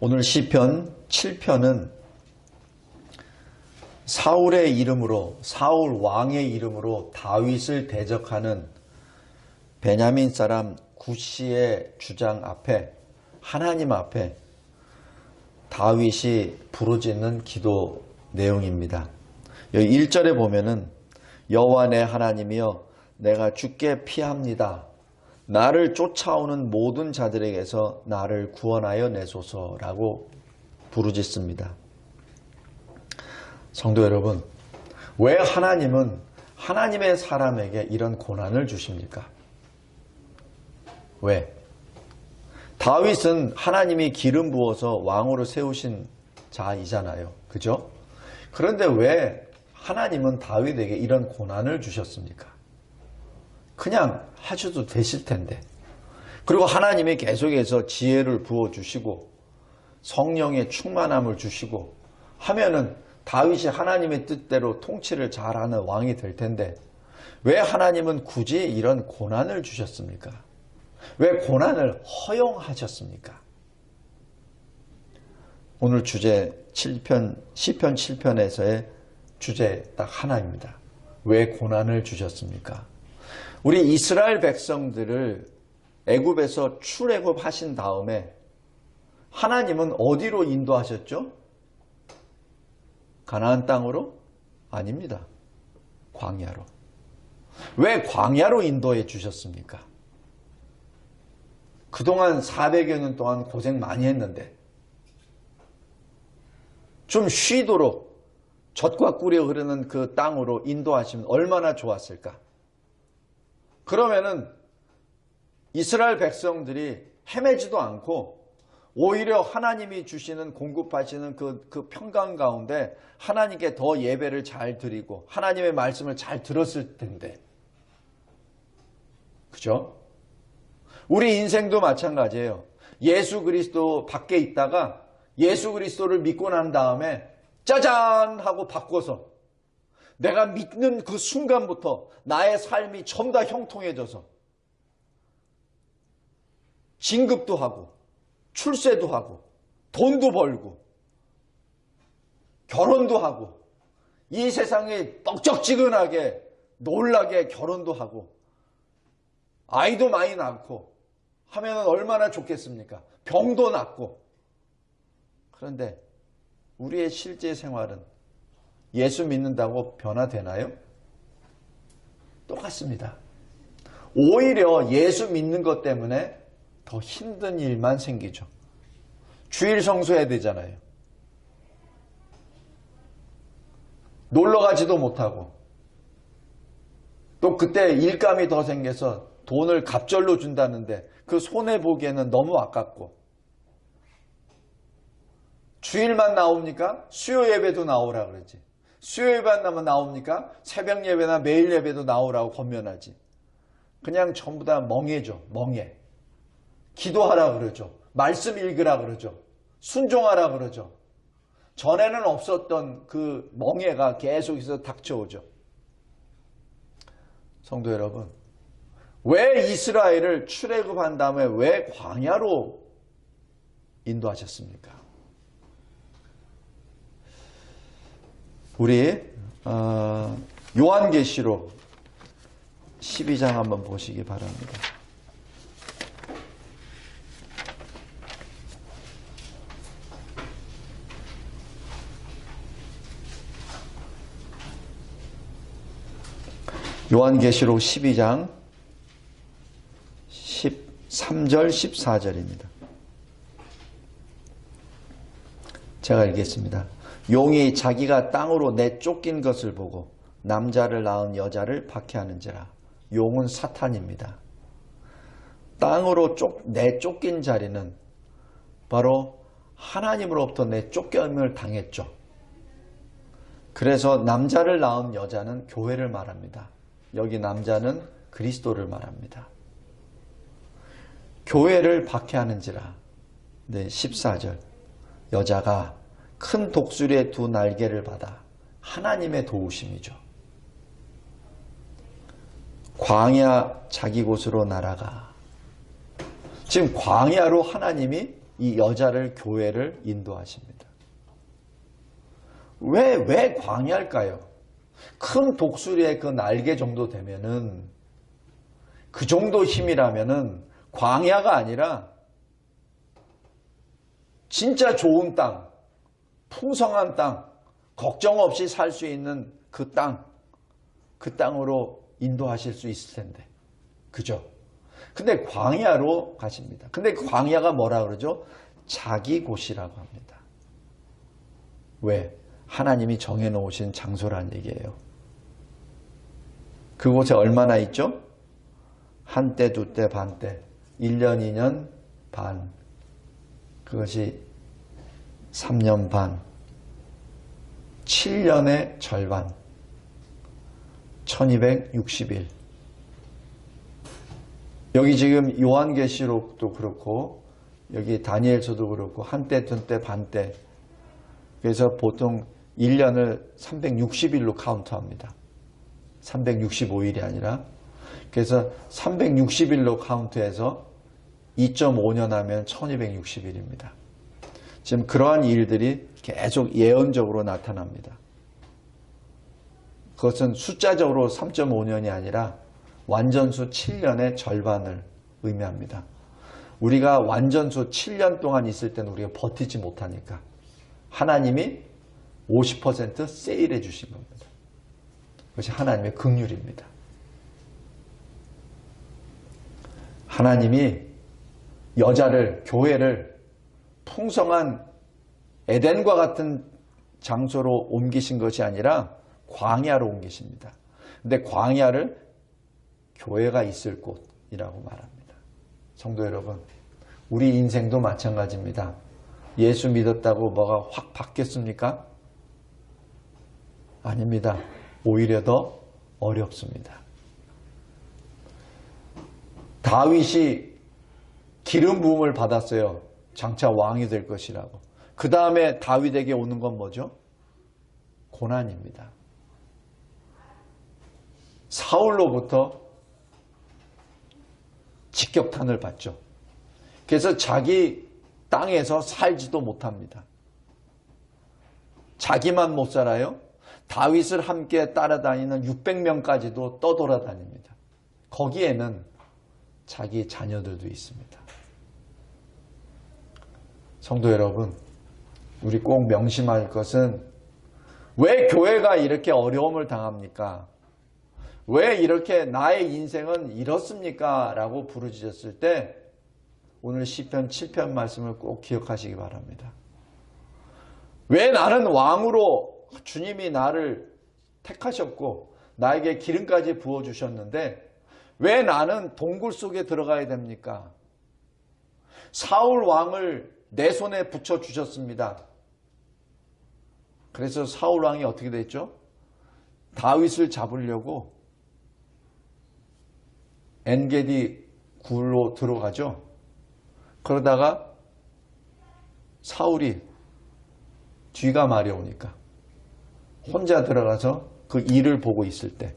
오늘 시편 7편은 사울의 이름으로, 사울 왕의 이름으로 다윗을 대적하는 베냐민 사람 구시의 주장 앞에, 하나님 앞에 다윗이 부르짖는 기도 내용입니다. 여기 1절에 보면은 여호와 내 하나님이여 내가 주께 피합니다. 나를 쫓아오는 모든 자들에게서 나를 구원하여 내소서라고 부르짖습니다. 성도 여러분, 왜 하나님은 하나님의 사람에게 이런 고난을 주십니까? 왜? 다윗은 하나님이 기름 부어서 왕으로 세우신 자이잖아요. 그죠? 그런데 왜 하나님은 다윗에게 이런 고난을 주셨습니까? 그냥 하셔도 되실 텐데. 그리고 하나님이 계속해서 지혜를 부어주시고 성령의 충만함을 주시고 하면은 다윗이 하나님의 뜻대로 통치를 잘하는 왕이 될 텐데 왜 하나님은 굳이 이런 고난을 주셨습니까? 왜 고난을 허용하셨습니까? 오늘 주제 7편, 시편 7편에서의 주제 딱 하나입니다. 왜 고난을 주셨습니까? 우리 이스라엘 백성들을 애굽에서 출애굽하신 다음에 하나님은 어디로 인도하셨죠? 가나안 땅으로? 아닙니다. 광야로. 왜 광야로 인도해 주셨습니까? 그동안 400여 년 동안 고생 많이 했는데 좀 쉬도록 젖과 꿀이 흐르는 그 땅으로 인도하시면 얼마나 좋았을까? 그러면은 이스라엘 백성들이 헤매지도 않고 오히려 하나님이 주시는 공급하시는 그 평강 가운데 하나님께 더 예배를 잘 드리고 하나님의 말씀을 잘 들었을 텐데. 그죠? 우리 인생도 마찬가지예요. 예수 그리스도 밖에 있다가 예수 그리스도를 믿고 난 다음에 짜잔 하고 바꿔서 내가 믿는 그 순간부터 나의 삶이 전부 다 형통해져서 진급도 하고 출세도 하고 돈도 벌고 결혼도 하고 이 세상에 떡적지근하게 놀라게 결혼도 하고 아이도 많이 낳고 하면 얼마나 좋겠습니까? 병도 낫고. 그런데 우리의 실제 생활은 예수 믿는다고 변화되나요? 똑같습니다. 오히려 예수 믿는 것 때문에 더 힘든 일만 생기죠. 주일 성수해야 되잖아요. 놀러 가지도 못하고 또 그때 일감이 더 생겨서 돈을 갑절로 준다는데 그 손해보기에는 너무 아깝고 주일만 나옵니까? 수요 예배도 나오라 그러지. 수요 예배만 나옵니까? 새벽 예배나 매일 예배도 나오라고 권면하지. 그냥 전부 다 멍해죠. 멍해. 기도하라 그러죠. 말씀 읽으라 그러죠. 순종하라 그러죠. 전에는 없었던 그 멍해가 계속해서 닥쳐오죠. 성도 여러분, 왜 이스라엘을 출애굽한 다음에 왜 광야로 인도하셨습니까? 우리 요한계시록 12장 한번 보시기 바랍니다. 요한계시록 12장 13절 14절입니다. 제가 읽겠습니다. 용이 자기가 땅으로 내쫓긴 것을 보고 남자를 낳은 여자를 박해하는지라. 용은 사탄입니다. 땅으로 내쫓긴 자리는 바로 하나님으로부터 내쫓김을 당했죠. 그래서 남자를 낳은 여자는 교회를 말합니다. 여기 남자는 그리스도를 말합니다. 교회를 박해하는지라. 네, 14절. 여자가 큰 독수리의 두 날개를 받아 하나님의 도우심이죠. 광야 자기 곳으로 날아가 지금 광야로 하나님이 이 여자를 교회를 인도하십니다. 왜 광야일까요? 큰 독수리의 그 날개 정도 되면은, 그 정도 힘이라면은 광야가 아니라 진짜 좋은 땅, 풍성한 땅, 걱정 없이 살 수 있는 그 땅으로 인도하실 수 있을 텐데. 그죠? 근데 광야로 가십니다. 근데 광야가 뭐라 그러죠? 자기 곳이라고 합니다. 왜? 하나님이 정해놓으신 장소란 얘기예요. 그곳에 얼마나 있죠? 한때, 두때, 반때, 1년, 2년, 반. 그것이 3년 반, 7년의 절반, 1260일. 여기 지금 요한계시록도 그렇고 여기 다니엘서도 그렇고 한때, 둔때, 반때. 그래서 보통 1년을 360일로 카운트합니다. 365일이 아니라. 그래서 360일로 카운트해서 2.5년 하면 1260일입니다. 지금 그러한 일들이 계속 예언적으로 나타납니다. 그것은 숫자적으로 3.5년이 아니라 완전수 7년의 절반을 의미합니다. 우리가 완전수 7년 동안 있을 때는 우리가 버티지 못하니까 하나님이 50% 세일해 주신 겁니다. 그것이 하나님의 긍휼입니다. 하나님이 여자를, 교회를 풍성한 에덴과 같은 장소로 옮기신 것이 아니라 광야로 옮기십니다. 근데 광야를 교회가 있을 곳이라고 말합니다. 성도 여러분, 우리 인생도 마찬가지입니다. 예수 믿었다고 뭐가 확 바뀌었습니까? 아닙니다. 오히려 더 어렵습니다. 다윗이 기름 부음을 받았어요. 장차 왕이 될 것이라고. 그 다음에 다윗에게 오는 건 뭐죠? 고난입니다. 사울로부터 직격탄을 받죠. 그래서 자기 땅에서 살지도 못합니다. 자기만 못 살아요. 다윗을 함께 따라다니는 600명까지도 떠돌아다닙니다. 거기에는 자기 자녀들도 있습니다. 성도 여러분, 우리 꼭 명심할 것은 왜 교회가 이렇게 어려움을 당합니까? 왜 이렇게 나의 인생은 이렇습니까? 라고 부르짖었을 때 오늘 시편 7편 말씀을 꼭 기억하시기 바랍니다. 왜 나는 왕으로 주님이 나를 택하셨고 나에게 기름까지 부어주셨는데 왜 나는 동굴 속에 들어가야 됩니까? 사울 왕을 내 손에 붙여주셨습니다. 그래서 사울 왕이 어떻게 됐죠? 다윗을 잡으려고 엔게디 굴로 들어가죠. 그러다가 사울이 뒤가 마려우니까 혼자 들어가서 그 일을 보고 있을 때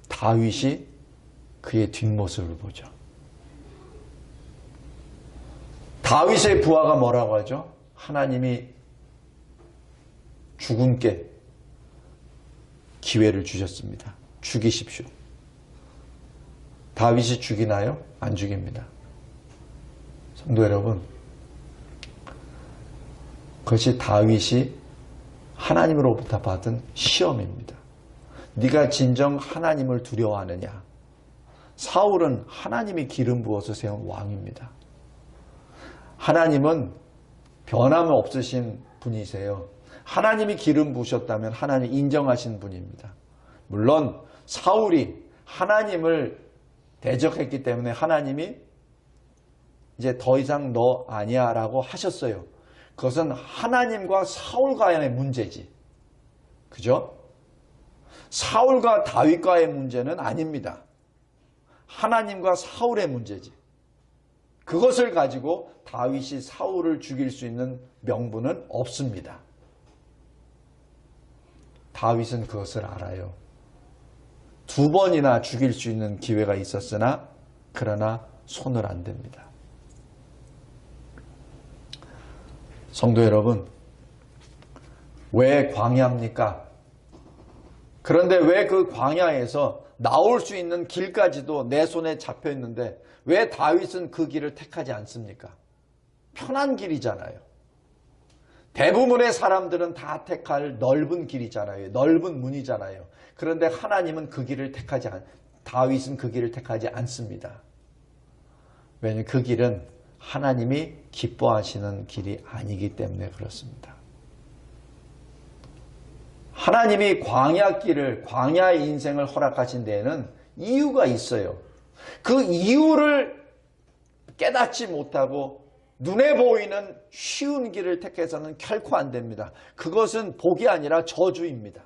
다윗이 그의 뒷모습을 보죠. 다윗의 부하가 뭐라고 하죠? 하나님이 죽음께 기회를 주셨습니다. 죽이십시오. 다윗이 죽이나요? 안 죽입니다. 성도 여러분, 그것이 다윗이 하나님으로부터 받은 시험입니다. 네가 진정 하나님을 두려워하느냐? 사울은 하나님이 기름 부어서 세운 왕입니다. 하나님은 변함없으신 분이세요. 하나님이 기름 부으셨다면 하나님 인정하신 분입니다. 물론 사울이 하나님을 대적했기 때문에 하나님이 이제 더 이상 너 아니야 라고 하셨어요. 그것은 하나님과 사울과의 문제지. 그죠? 사울과 다윗과의 문제는 아닙니다. 하나님과 사울의 문제지. 그것을 가지고 다윗이 사울을 죽일 수 있는 명분은 없습니다. 다윗은 그것을 알아요. 2번이나 죽일 수 있는 기회가 있었으나 그러나 손을 안 댑니다. 성도 여러분, 왜 광야입니까? 그런데 왜 그 광야에서 나올 수 있는 길까지도 내 손에 잡혀 있는데 왜 다윗은 그 길을 택하지 않습니까? 편한 길이잖아요. 대부분의 사람들은 다 택할 넓은 길이잖아요. 넓은 문이잖아요. 그런데 하나님은 그 길을 다윗은 그 길을 택하지 않습니다. 왜냐하면 그 길은 하나님이 기뻐하시는 길이 아니기 때문에 그렇습니다. 하나님이 광야의 인생을 허락하신 데에는 이유가 있어요. 그 이유를 깨닫지 못하고 눈에 보이는 쉬운 길을 택해서는 결코 안 됩니다. 그것은 복이 아니라 저주입니다.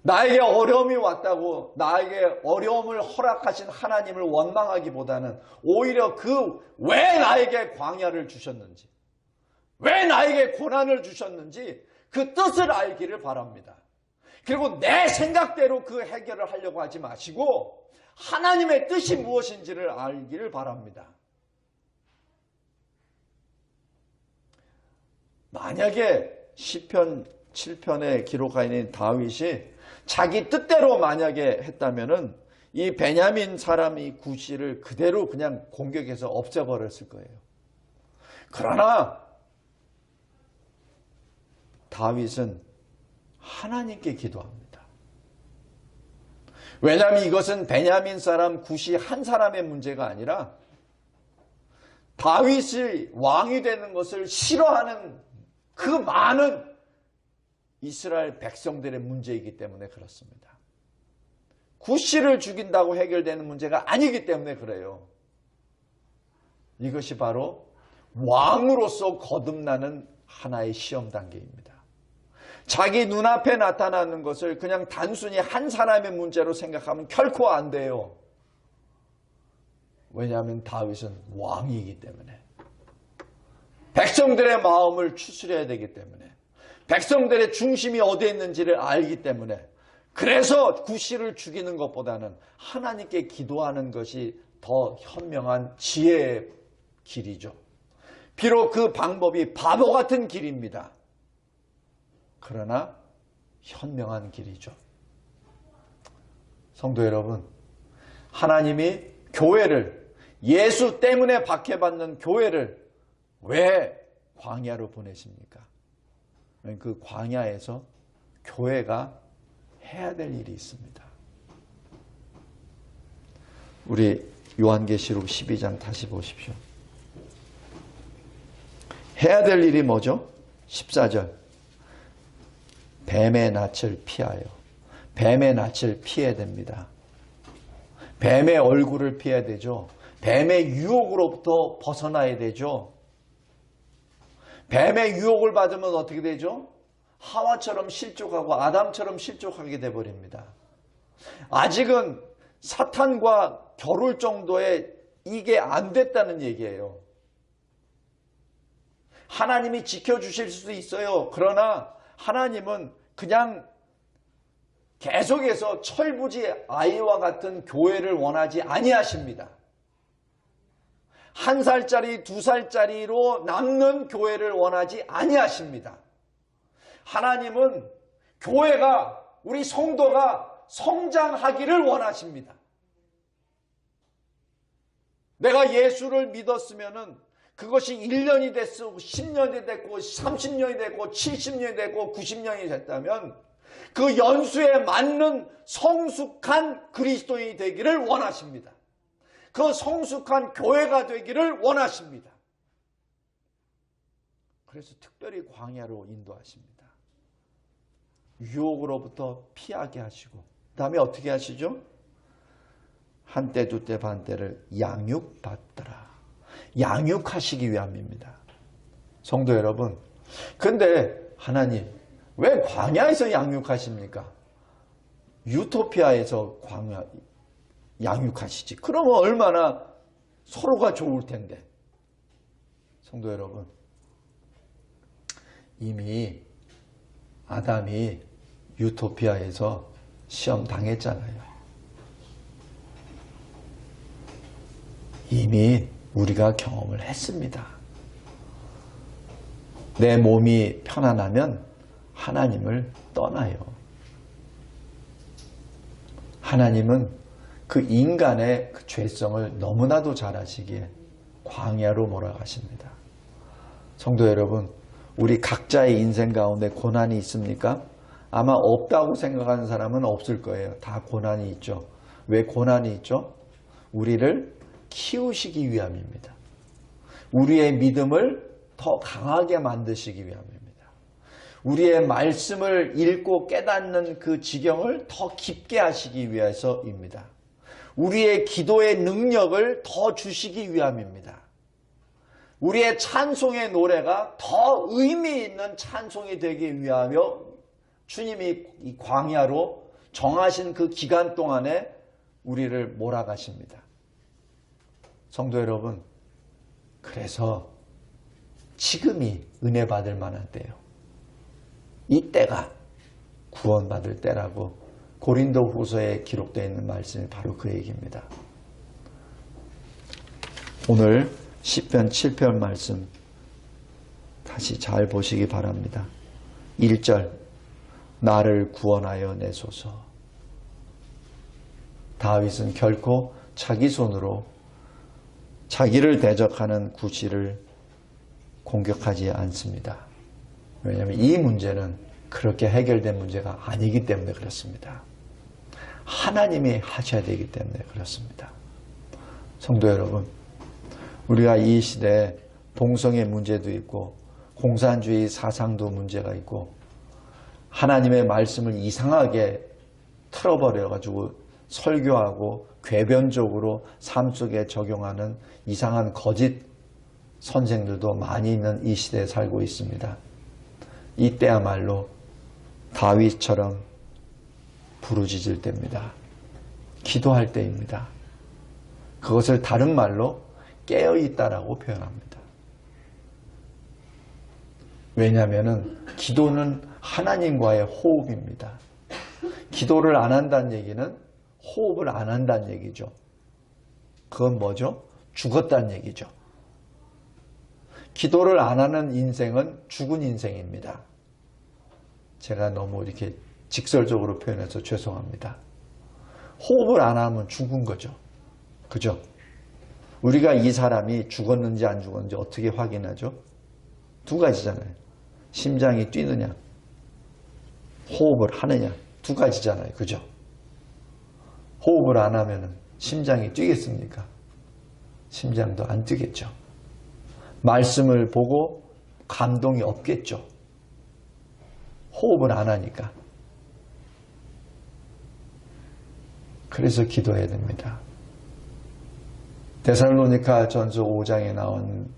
나에게 어려움이 왔다고 나에게 어려움을 허락하신 하나님을 원망하기보다는 오히려 왜 나에게 광야를 주셨는지, 왜 나에게 고난을 주셨는지 그 뜻을 알기를 바랍니다. 그리고 내 생각대로 그 해결을 하려고 하지 마시고 하나님의 뜻이 무엇인지를 알기를 바랍니다. 만약에 시편 7편에 기록하여 있는 다윗이 자기 뜻대로 만약에 했다면은 이 베냐민 사람이 구시를 그대로 그냥 공격해서 없애버렸을 거예요. 그러나 다윗은 하나님께 기도합니다. 왜냐하면 이것은 베냐민 사람 구시 한 사람의 문제가 아니라 다윗이 왕이 되는 것을 싫어하는 그 많은 이스라엘 백성들의 문제이기 때문에 그렇습니다. 구시를 죽인다고 해결되는 문제가 아니기 때문에 그래요. 이것이 바로 왕으로서 거듭나는 하나의 시험 단계입니다. 자기 눈앞에 나타나는 것을 그냥 단순히 한 사람의 문제로 생각하면 결코 안 돼요. 왜냐하면 다윗은 왕이기 때문에. 백성들의 마음을 추스려야 되기 때문에. 백성들의 중심이 어디에 있는지를 알기 때문에. 그래서 구시를 죽이는 것보다는 하나님께 기도하는 것이 더 현명한 지혜의 길이죠. 비록 그 방법이 바보 같은 길입니다. 그러나 현명한 길이죠. 성도 여러분, 하나님이 교회를, 예수 때문에 박해받는 교회를 왜 광야로 보내십니까? 그 광야에서 교회가 해야 될 일이 있습니다. 우리 요한계시록 12장 다시 보십시오. 해야 될 일이 뭐죠? 14절. 뱀의 낯을 피하여. 뱀의 낯을 피해야 됩니다. 뱀의 얼굴을 피해야 되죠. 뱀의 유혹으로부터 벗어나야 되죠. 뱀의 유혹을 받으면 어떻게 되죠? 하와처럼 실족하고 아담처럼 실족하게 되어버립니다. 아직은 사탄과 겨룰 정도의 이게 안 됐다는 얘기예요. 하나님이 지켜주실 수도 있어요. 그러나 하나님은 그냥 계속해서 철부지 아이와 같은 교회를 원하지 아니하십니다. 1살짜리, 2살짜리로 남는 교회를 원하지 아니하십니다. 하나님은 교회가, 우리 성도가 성장하기를 원하십니다. 내가 예수를 믿었으면은 그것이 1년이 됐고 10년이 됐고 30년이 됐고 70년이 됐고 90년이 됐다면 그 연수에 맞는 성숙한 그리스도인이 되기를 원하십니다. 그 성숙한 교회가 되기를 원하십니다. 그래서 특별히 광야로 인도하십니다. 유혹으로부터 피하게 하시고 그 다음에 어떻게 하시죠? 한때 두때 반때를 양육받더라. 양육하시기 위함입니다. 성도 여러분, 근데 하나님 왜 광야에서 양육하십니까? 유토피아에서 양육하시지. 그러면 얼마나 서로가 좋을 텐데. 성도 여러분, 이미 아담이 유토피아에서 시험 당했잖아요. 이미 우리가 경험을 했습니다. 내 몸이 편안하면 하나님을 떠나요. 하나님은 그 인간의 그 죄성을 너무나도 잘 아시기에 광야로 몰아가십니다. 성도 여러분, 우리 각자의 인생 가운데 고난이 있습니까? 아마 없다고 생각하는 사람은 없을 거예요. 다 고난이 있죠. 왜 고난이 있죠? 우리를 키우시기 위함입니다. 우리의 믿음을 더 강하게 만드시기 위함입니다. 우리의 말씀을 읽고 깨닫는 그 지경을 더 깊게 하시기 위해서입니다. 우리의 기도의 능력을 더 주시기 위함입니다. 우리의 찬송의 노래가 더 의미 있는 찬송이 되기 위하여 주님이 이 광야로 정하신 그 기간 동안에 우리를 몰아가십니다. 성도 여러분, 그래서 지금이 은혜 받을 만한 때예요. 이때가 구원받을 때라고 고린도 후서에 기록되어 있는 말씀이 바로 그 얘기입니다. 오늘 시편 7편 말씀 다시 잘 보시기 바랍니다. 1절, 나를 구원하여 내소서. 다윗은 결코 자기 손으로 자기를 대적하는 구실을 공격하지 않습니다. 왜냐하면 이 문제는 그렇게 해결된 문제가 아니기 때문에 그렇습니다. 하나님이 하셔야 되기 때문에 그렇습니다. 성도 여러분, 우리가 이 시대에 동성애 문제도 있고 공산주의 사상도 문제가 있고 하나님의 말씀을 이상하게 틀어버려가지고 설교하고 궤변적으로 삶 속에 적용하는 이상한 거짓 선생들도 많이 있는 이 시대에 살고 있습니다. 이때야말로 다윗처럼 부르짖을 때입니다. 기도할 때입니다. 그것을 다른 말로 깨어있다라고 표현합니다. 왜냐하면 기도는 하나님과의 호흡입니다. 기도를 안 한다는 얘기는 호흡을 안 한다는 얘기죠. 그건 뭐죠? 죽었다는 얘기죠. 기도를 안 하는 인생은 죽은 인생입니다. 제가 너무 이렇게 직설적으로 표현해서 죄송합니다. 호흡을 안 하면 죽은 거죠. 그죠? 우리가 이 사람이 죽었는지 안 죽었는지 어떻게 확인하죠? 두 가지잖아요. 심장이 뛰느냐, 호흡을 하느냐, 두 가지잖아요. 그죠? 호흡을 안 하면 심장이 뛰겠습니까? 심장도 안 뛰겠죠. 말씀을 보고 감동이 없겠죠. 호흡을 안 하니까. 그래서 기도해야 됩니다. 데살로니가 전서 5장에 나온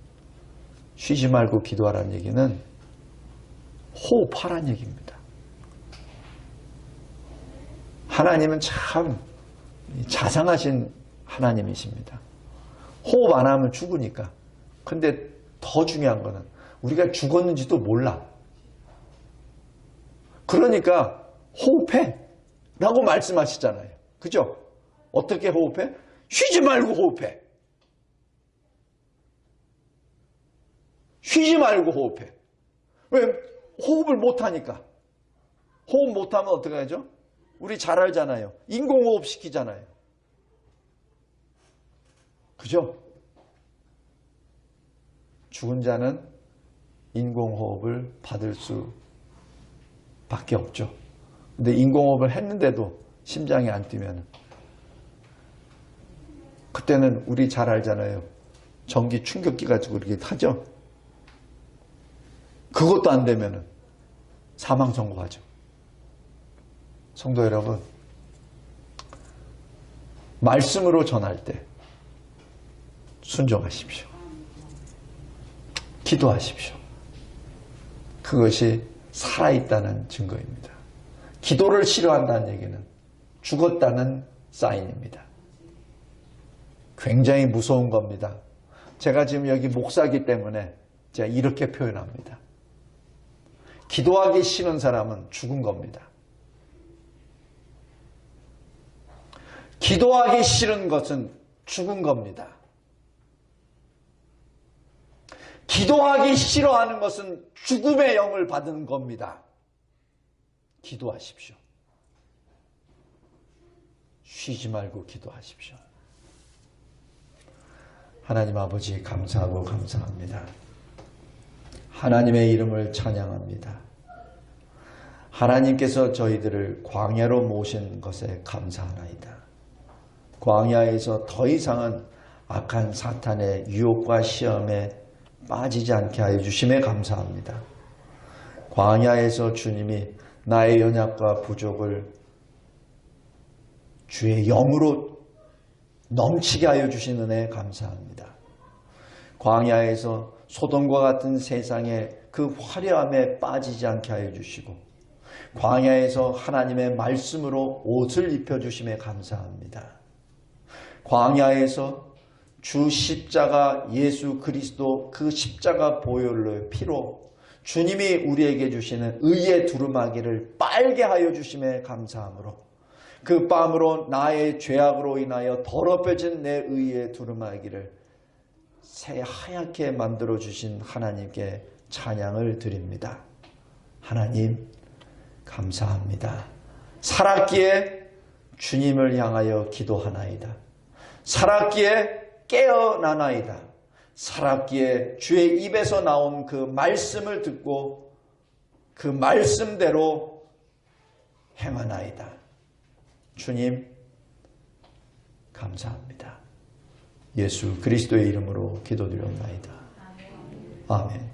쉬지 말고 기도하라는 얘기는 호흡하라는 얘기입니다. 하나님은 참 자상하신 하나님이십니다. 호흡 안 하면 죽으니까. 근데 더 중요한 거는 우리가 죽었는지도 몰라. 그러니까 호흡해 라고 말씀하시잖아요. 그죠? 어떻게 호흡해? 쉬지 말고 호흡해. 쉬지 말고 호흡해. 왜? 호흡을 못하니까. 호흡 못하면 어떻게 하죠? 우리 잘 알잖아요. 인공호흡 시키잖아요. 그죠? 죽은 자는 인공호흡을 받을 수밖에 없죠. 근데 인공호흡을 했는데도 심장이 안 뛰면 그때는 우리 잘 알잖아요. 전기 충격기 가지고 이렇게 하죠. 그것도 안 되면 사망 선고하죠. 성도 여러분, 말씀으로 전할 때 순종하십시오. 기도하십시오. 그것이 살아있다는 증거입니다. 기도를 싫어한다는 얘기는 죽었다는 사인입니다. 굉장히 무서운 겁니다. 제가 지금 여기 목사이기 때문에 제가 이렇게 표현합니다. 기도하기 싫은 사람은 죽은 겁니다. 기도하기 싫은 것은 죽은 겁니다. 기도하기 싫어하는 것은 죽음의 영을 받은 겁니다. 기도하십시오. 쉬지 말고 기도하십시오. 하나님 아버지 감사하고 감사합니다. 하나님의 이름을 찬양합니다. 하나님께서 저희들을 광야로 모신 것에 감사하나이다. 광야에서 더 이상은 악한 사탄의 유혹과 시험에 빠지지 않게 하여 주심에 감사합니다. 광야에서 주님이 나의 연약과 부족을 주의 영으로 넘치게 하여 주신 은혜에 감사합니다. 광야에서 소돔과 같은 세상의 그 화려함에 빠지지 않게 하여 주시고 광야에서 하나님의 말씀으로 옷을 입혀주심에 감사합니다. 광야에서 주 십자가 예수 그리스도 그 십자가 보혈로의 피로 주님이 우리에게 주시는 의의 두루마기를 빨게 하여 주심에 감사하므로 그 땀으로 나의 죄악으로 인하여 더럽혀진 내 의의 두루마기를 새하얗게 만들어 주신 하나님께 찬양을 드립니다. 하나님 감사합니다. 살았기에 주님을 향하여 기도하나이다. 살았기에 깨어나나이다. 살았기에 주의 입에서 나온 그 말씀을 듣고 그 말씀대로 행하나이다. 주님 감사합니다. 예수 그리스도의 이름으로 기도드렸나이다. 아멘.